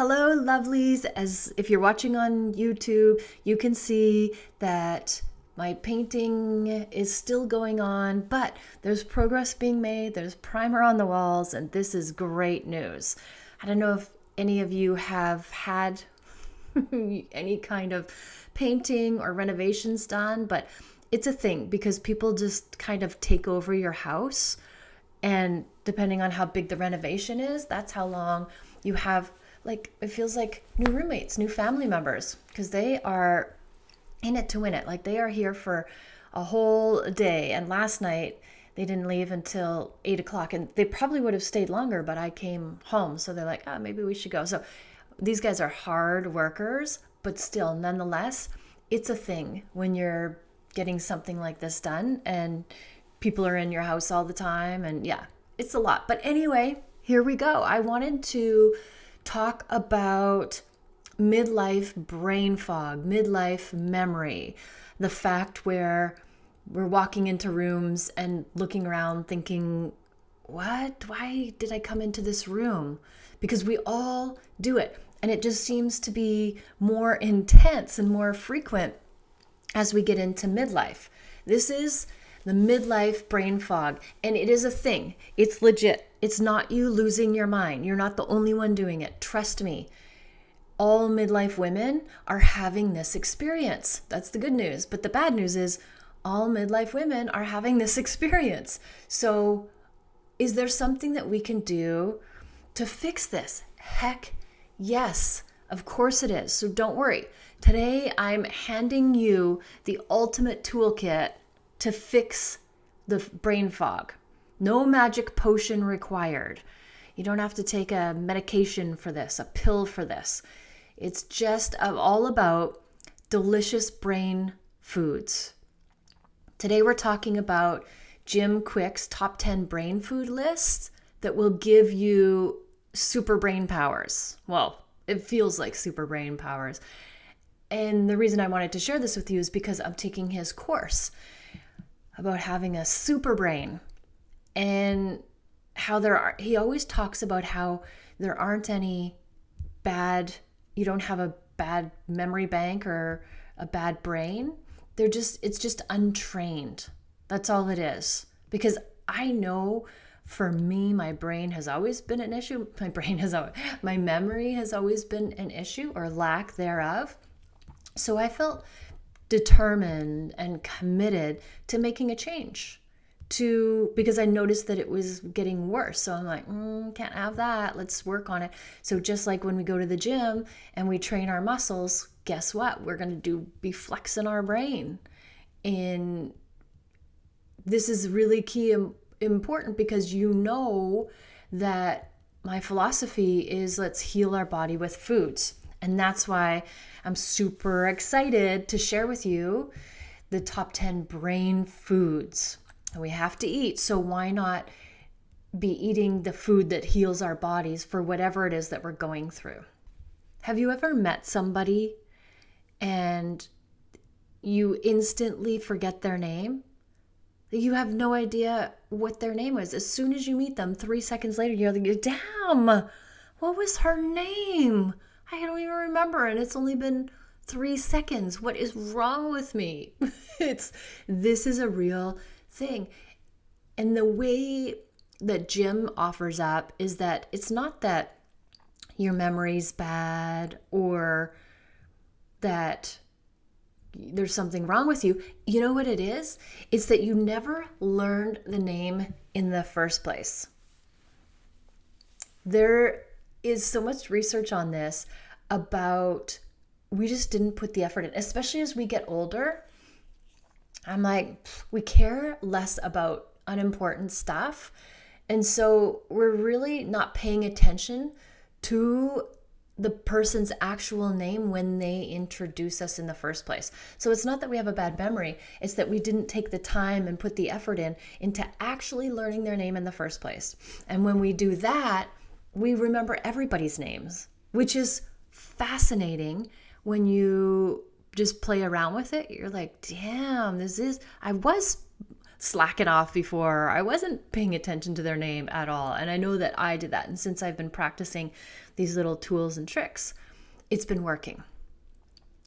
Hello, lovelies. As if you're watching on YouTube, you can see that my painting is still going on, but there's progress being made. There's primer on the walls, and this is great news. I don't know if any of you have had any kind of painting or renovations done, but it's a thing because people just kind of take over your house. And depending on how big the renovation is, that's how long you have, like, it feels like new roommates, new family members, because they are in it to win it. Like, they are here for a whole day. And last night, they didn't leave until 8 o'clock. And they probably would have stayed longer, but I came home. So they're like, maybe we should go. So these guys are hard workers, but still, nonetheless, it's a thing when you're getting something like this done and people are in your house all the time. And yeah, it's a lot. But anyway, here we go. I wanted to talk about midlife brain fog, midlife memory, the fact where we're walking into rooms and looking around thinking, why did I come into this room? Because we all do it. And it just seems to be more intense and more frequent as we get into midlife. This is the midlife brain fog, and it is a thing. It's legit. It's not you losing your mind. You're not the only one doing it. Trust me. All midlife women are having this experience. That's the good news. But the bad news is all midlife women are having this experience. So is there something that we can do to fix this? Heck yes, of course it is. So don't worry. Today I'm handing you the ultimate toolkit to fix the brain fog. No magic potion required. You don't have to take a medication for this, a pill for this. It's just all about delicious brain foods. Today we're talking about Jim Kwik's top 10 brain food list that will give you super brain powers. Well, it feels like super brain powers. And the reason I wanted to share this with you is because I'm taking his course about having a super brain, and how he always talks about how there aren't any you don't have a bad memory bank or a bad brain. It's just untrained. That's all it is. Because I know for me, my brain has always been an issue. My memory has always been an issue, or lack thereof. So I felt determined and committed to making a change because I noticed that it was getting worse. So I'm like, can't have that. Let's work on it. So just like when we go to the gym and we train our muscles, guess what? We're going to be flexing our brain. And this is really key and important because you know that my philosophy is let's heal our body with foods. And that's why I'm super excited to share with you the top 10 brain foods we have to eat. So why not be eating the food that heals our bodies for whatever it is that we're going through? Have you ever met somebody and you instantly forget their name? You have no idea what their name was. As soon as you meet them, 3 seconds later, you're like, damn, what was her name? I don't even remember, and it's only been 3 seconds. What is wrong with me? This is a real thing. And the way that Jim offers up is that it's not that your memory's bad or that there's something wrong with you. You know what it is? It's that you never learned the name in the first place. There is so much research on this about we just didn't put the effort in, especially as we get older. I'm like, we care less about unimportant stuff. And so we're really not paying attention to the person's actual name when they introduce us in the first place. So it's not that we have a bad memory, it's that we didn't take the time and put the effort into actually learning their name in the first place. And when we do that, we remember everybody's names, which is fascinating. When you just play around with it, you're like, damn, I was slacking off before. I wasn't paying attention to their name at all. And I know that I did that. And since I've been practicing these little tools and tricks, it's been working.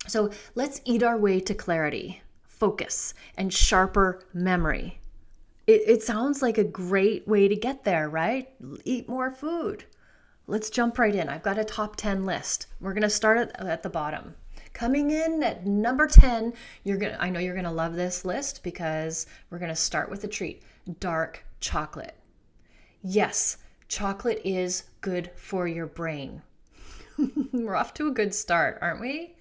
So let's eat our way to clarity, focus, and sharper memory. It sounds like a great way to get there, right? Eat more food. Let's jump right in. I've got a top 10 list. We're going to start at the bottom. Coming in at number 10, I know you're going to love this list because we're going to start with a treat, dark chocolate. Yes, chocolate is good for your brain. We're off to a good start, aren't we?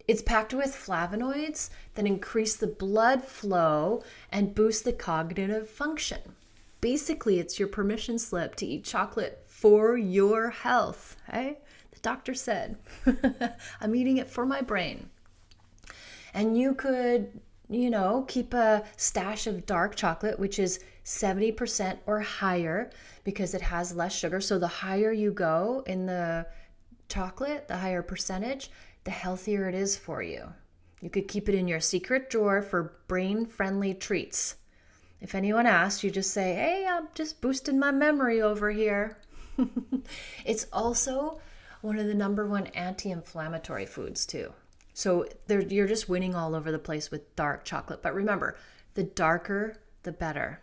It's packed with flavonoids that increase the blood flow and boost the cognitive function. Basically, it's your permission slip to eat chocolate for your health. Hey? The doctor said, I'm eating it for my brain. And you could, keep a stash of dark chocolate, which is 70% or higher because it has less sugar. So the higher you go in the chocolate, the higher percentage, the healthier it is for you. You could keep it in your secret drawer for brain-friendly treats. If anyone asks, you just say, hey, I'm just boosting my memory over here. It's also one of the number one anti-inflammatory foods too. So you're just winning all over the place with dark chocolate. But remember, the darker, the better.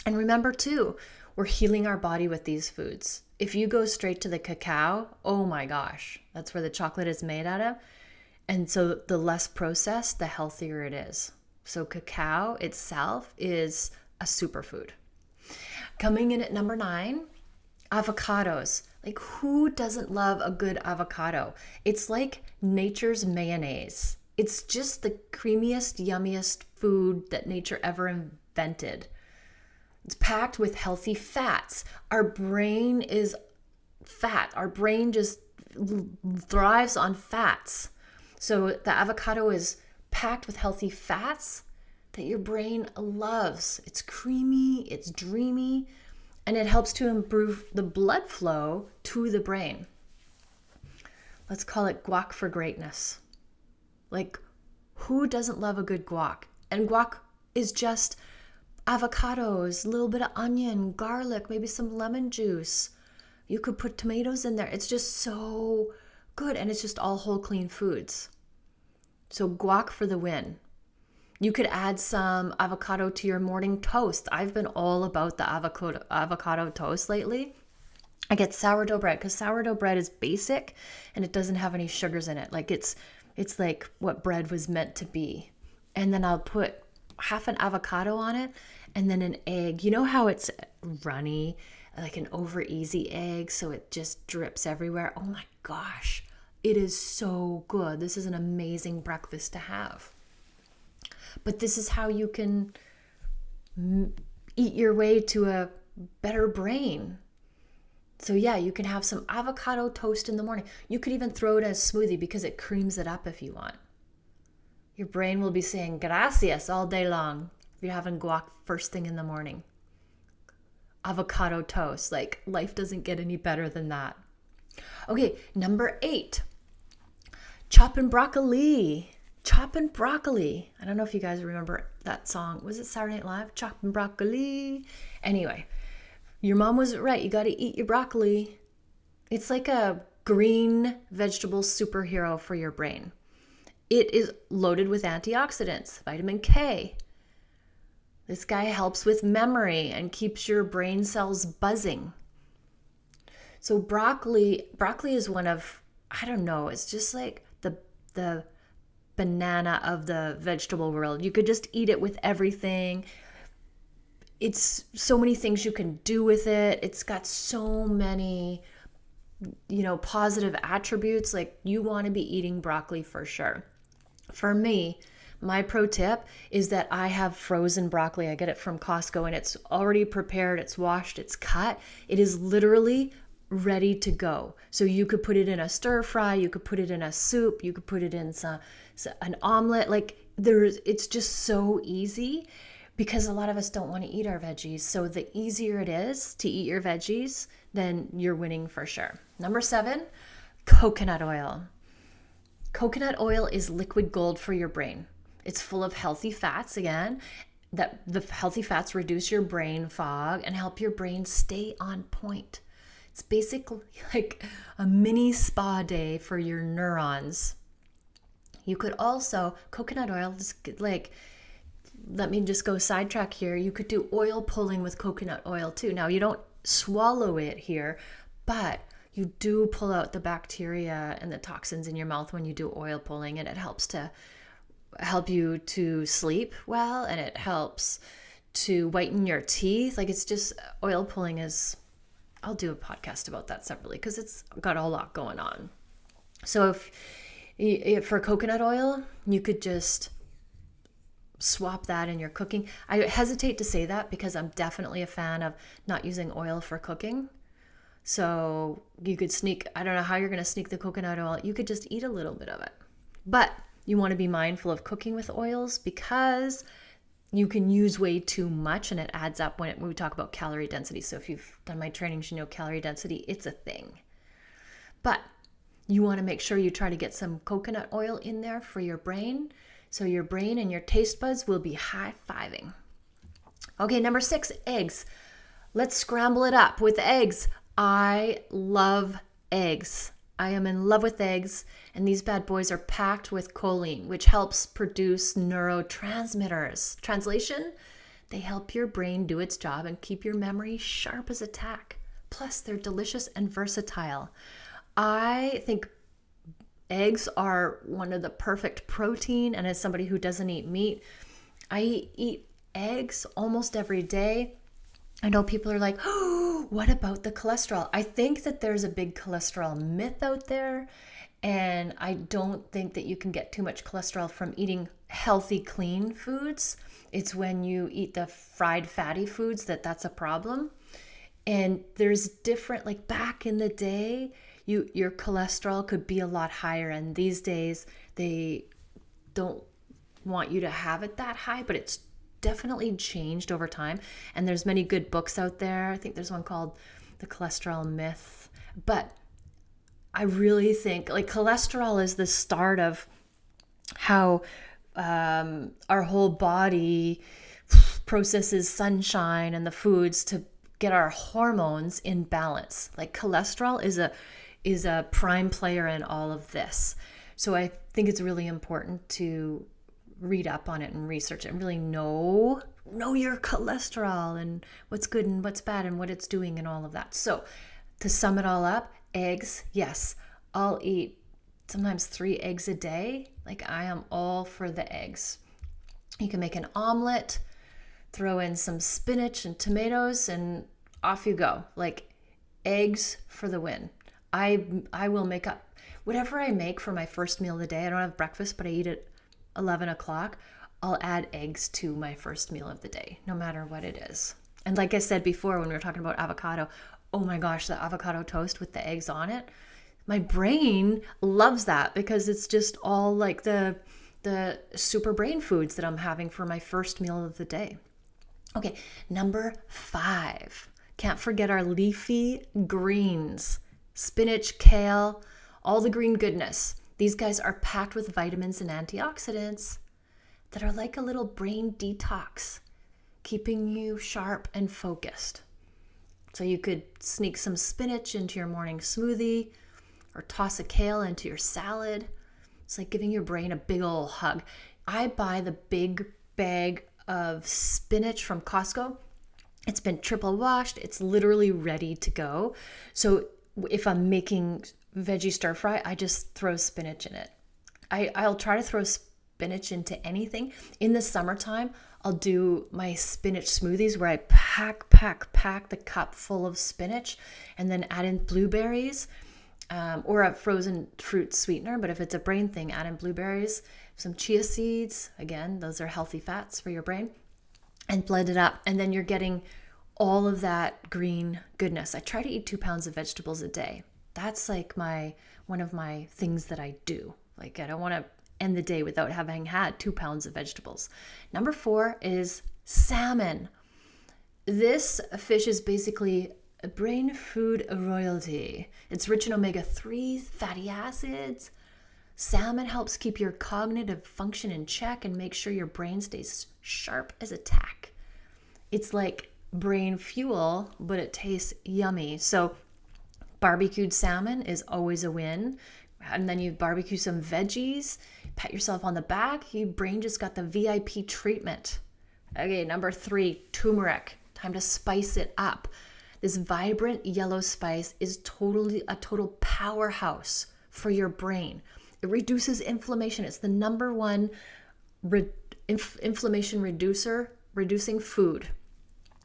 And remember too, we're healing our body with these foods. If you go straight to the cacao, oh my gosh, that's where the chocolate is made out of. And so the less processed, the healthier it is. So cacao itself is a superfood. Coming in at number 9, avocados. Like, who doesn't love a good avocado? It's like nature's mayonnaise. It's just the creamiest, yummiest food that nature ever invented. It's packed with healthy fats. Our brain is fat. Our brain just thrives on fats. So the avocado is packed with healthy fats that your brain loves. It's creamy, it's dreamy, and it helps to improve the blood flow to the brain. Let's call it guac for greatness. Like, who doesn't love a good guac? And guac is just avocados, a little bit of onion, garlic, maybe some lemon juice. You could put tomatoes in there. It's just so good, and it's just all whole, clean foods. So guac for the win. You could add some avocado to your morning toast. I've been all about the avocado toast lately. I get sourdough bread because sourdough bread is basic and it doesn't have any sugars in it. Like it's like what bread was meant to be. And then I'll put half an avocado on it and then an egg. You know how it's runny, like an over easy egg, so it just drips everywhere. Oh my gosh, it is so good. This is an amazing breakfast to have. But this is how you can eat your way to a better brain. So yeah, you can have some avocado toast in the morning. You could even throw it as smoothie because it creams it up if you want. Your brain will be saying gracias all day long if you're having guac first thing in the morning. Avocado toast, like life doesn't get any better than that. Okay, number 8, chopping broccoli. Chopping broccoli. I don't know if you guys remember that song. Was it Saturday Night Live? Chopping broccoli. Anyway, your mom was right. You got to eat your broccoli. It's like a green vegetable superhero for your brain. It is loaded with antioxidants, vitamin K. This guy helps with memory and keeps your brain cells buzzing. So broccoli is one of, I don't know, it's just like the banana of the vegetable world. You could just eat it with everything. It's so many things you can do with it. It's got so many, positive attributes. Like, you want to be eating broccoli for sure. For me, my pro tip is that I have frozen broccoli. I get it from Costco and it's already prepared. It's washed, it's cut. It is literally ready to go. So you could put it in a stir fry, you could put it in a soup, you could put it in an omelet. Like, it's just so easy because a lot of us don't want to eat our veggies. So the easier it is to eat your veggies, then you're winning for sure. Number 7, coconut oil. Coconut oil is liquid gold for your brain. It's full of healthy fats again, that the healthy fats reduce your brain fog and help your brain stay on point. It's basically like a mini spa day for your neurons. You could also, coconut oil, like, let me just go sidetrack here. You could do oil pulling with coconut oil too. Now, you don't swallow it here, but you do pull out the bacteria and the toxins in your mouth when you do oil pulling, and it helps to help you to sleep well, and it helps to whiten your teeth. Like, it's just, oil pulling is, I'll do a podcast about that separately because it's got a lot going on. So if for coconut oil, you could just swap that in your cooking. I hesitate to say that because I'm definitely a fan of not using oil for cooking. So you could I don't know how you're going to sneak the coconut oil. You could just eat a little bit of it. But you want to be mindful of cooking with oils because you can use way too much and it adds up when we talk about calorie density. So if you've done my trainings, you know calorie density, it's a thing. But you want to make sure you try to get some coconut oil in there for your brain. So your brain and your taste buds will be high-fiving. Okay, number 6, eggs. Let's scramble it up with eggs. I love eggs. I am in love with eggs, and these bad boys are packed with choline, which helps produce neurotransmitters. Translation, they help your brain do its job and keep your memory sharp as a tack. Plus, they're delicious and versatile. I think eggs are one of the perfect protein, and as somebody who doesn't eat meat, I eat eggs almost every day. I know people are like, oh, what about the cholesterol? I think that there's a big cholesterol myth out there, and I don't think that you can get too much cholesterol from eating healthy, clean foods. It's when you eat the fried, fatty foods that's a problem. And there's different, like back in the day, your cholesterol could be a lot higher, and these days they don't want you to have it that high, but it's definitely changed over time. And there's many good books out there. I think there's one called The Cholesterol Myth. But I really think like cholesterol is the start of how our whole body processes sunshine and the foods to get our hormones in balance. Like cholesterol is a prime player in all of this. So I think it's really important to read up on it and research it and really know your cholesterol and what's good and what's bad and what it's doing and all of that. So to sum it all up, eggs, yes, I'll eat sometimes 3 eggs a day. Like I am all for the eggs. You can make an omelet, throw in some spinach and tomatoes, and off you go. Like eggs for the win. I will make up whatever I make for my first meal of the day. I don't have breakfast, but I eat at 11 o'clock. I'll add eggs to my first meal of the day, no matter what it is. And like I said before, when we were talking about avocado, oh my gosh, the avocado toast with the eggs on it. My brain loves that because it's just all like the super brain foods that I'm having for my first meal of the day. Okay, number 5. Can't forget our leafy greens. Spinach, kale, all the green goodness. These guys are packed with vitamins and antioxidants that are like a little brain detox, keeping you sharp and focused. So you could sneak some spinach into your morning smoothie or toss a kale into your salad. It's like giving your brain a big old hug. I buy the big bag of spinach from Costco. It's been triple washed. It's literally ready to go. So if I'm making veggie stir fry, I just throw spinach in it. I'll try to throw spinach into anything. In the summertime, I'll do my spinach smoothies where I pack the cup full of spinach and then add in blueberries or a frozen fruit sweetener. But if it's a brain thing, add in blueberries, some chia seeds. Again, those are healthy fats for your brain. And blend it up. And then you're getting all of that green goodness. I try to eat 2 pounds of vegetables a day. That's like one of my things that I do. Like I don't want to end the day without having had 2 pounds of vegetables. Number 4 is salmon. This fish is basically a brain food royalty. It's rich in omega-3 fatty acids, Salmon helps keep your cognitive function in check and make sure your brain stays sharp as a tack. It's like brain fuel, but it tastes yummy. So barbecued salmon is always a win. And then you barbecue some veggies, pat yourself on the back. Your brain just got the VIP treatment. Okay, number 3, turmeric. Time to spice it up. This vibrant yellow spice is totally a total powerhouse for your brain. It reduces inflammation. It's the number one inflammation reducing food.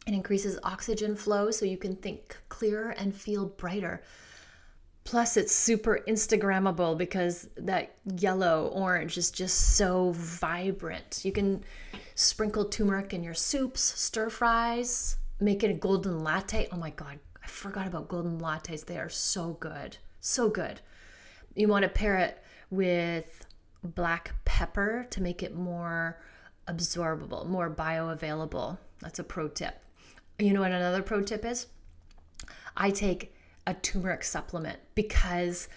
It increases oxygen flow so you can think clearer and feel brighter. Plus, it's super Instagrammable because that yellow orange is just so vibrant. You can sprinkle turmeric in your soups, stir fries, make it a golden latte. Oh my God, I forgot about golden lattes. They are so good. So good. You want to pair it with black pepper to make it more absorbable, more bioavailable. That's a pro tip. You know what another pro tip is? I take a turmeric supplement because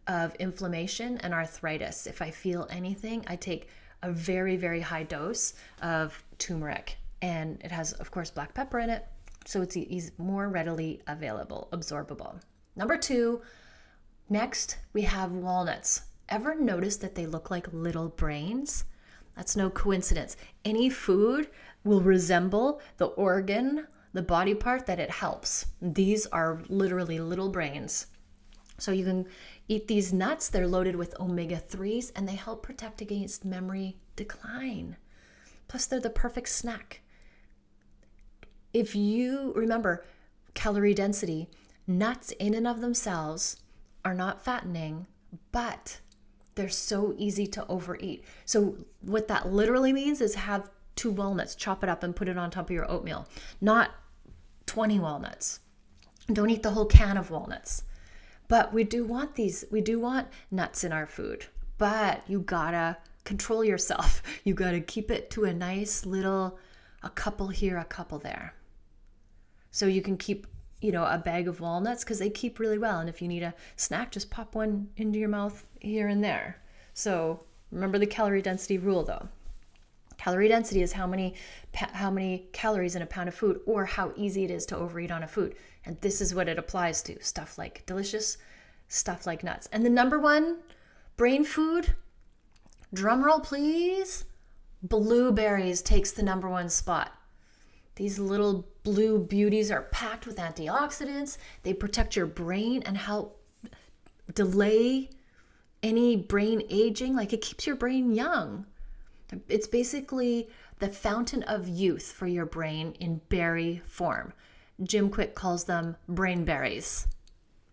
of inflammation and arthritis. If I feel anything, I take a very, very high dose of turmeric, and it has, of course, black pepper in it, so it's more readily available, absorbable. Number 2, next we have walnuts. Ever notice that they look like little brains? That's no coincidence. Any food will resemble the organ, the body part that it helps. These are literally little brains. So you can eat these nuts. They're loaded with omega-3s and they help protect against memory decline. Plus, they're the perfect snack. If you remember calorie density, nuts in and of themselves are not fattening, but they're so easy to overeat. So what that literally means is have 2 walnuts, chop it up and put it on top of your oatmeal, not 20 walnuts. Don't eat the whole can of walnuts. But we do want nuts in our food, but you gotta control yourself. You gotta keep it to a nice little, a couple here, a couple there. So you can keep, a bag of walnuts because they keep really well. And if you need a snack, just pop one into your mouth here and there. So remember the calorie density rule though. Calorie density is how many calories in a pound of food, or how easy it is to overeat on a food. And this is what it applies to. Stuff like delicious, stuff like nuts. And the number 1 brain food, drum roll please, blueberries takes the number 1 spot. These little blue beauties are packed with antioxidants. They protect your brain and help delay any brain aging. Like, it keeps your brain young. It's basically the fountain of youth for your brain in berry form. Jim Kwik calls them brain berries.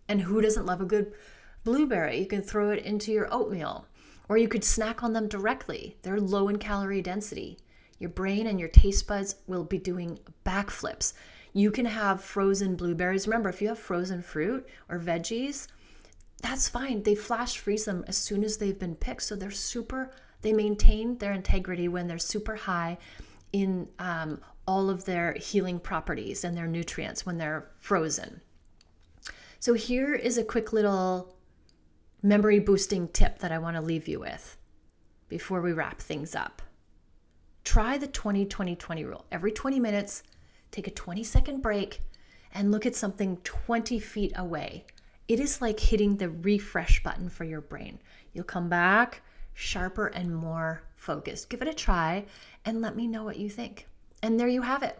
And who doesn't love a good blueberry? You can throw it into your oatmeal, or you could snack on them directly. They're low in calorie density. Your brain and your taste buds will be doing backflips. You can have frozen blueberries. Remember, if you have frozen fruit or veggies, that's fine. They flash freeze them as soon as they've been picked. So they maintain their integrity when they're super high in all of their healing properties and their nutrients when they're frozen. So here is a quick little memory boosting tip that I want to leave you with before we wrap things up. Try the 20-20-20 rule. Every 20 minutes, take a 20-second break and look at something 20 feet away. It is like hitting the refresh button for your brain. You'll come back sharper and more focused. Give it a try and let me know what you think. And there you have it.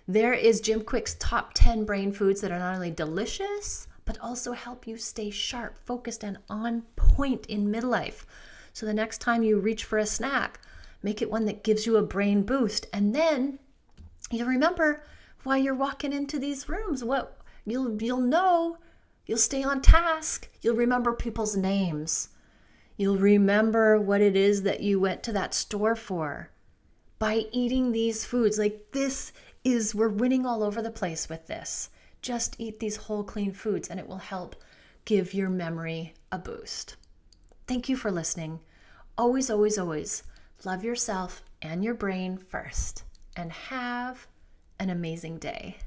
There is Jim Kwik's top 10 brain foods that are not only delicious, but also help you stay sharp, focused, and on point in midlife. So the next time you reach for a snack, make it one that gives you a brain boost. And then you'll remember why you're walking into these rooms. What you'll know, you'll stay on task. You'll remember people's names. You'll remember what it is that you went to that store for by eating these foods. Like, we're winning all over the place with this. Just eat these whole clean foods and it will help give your memory a boost. Thank you for listening. Always, always, always love yourself and your brain first, and have an amazing day.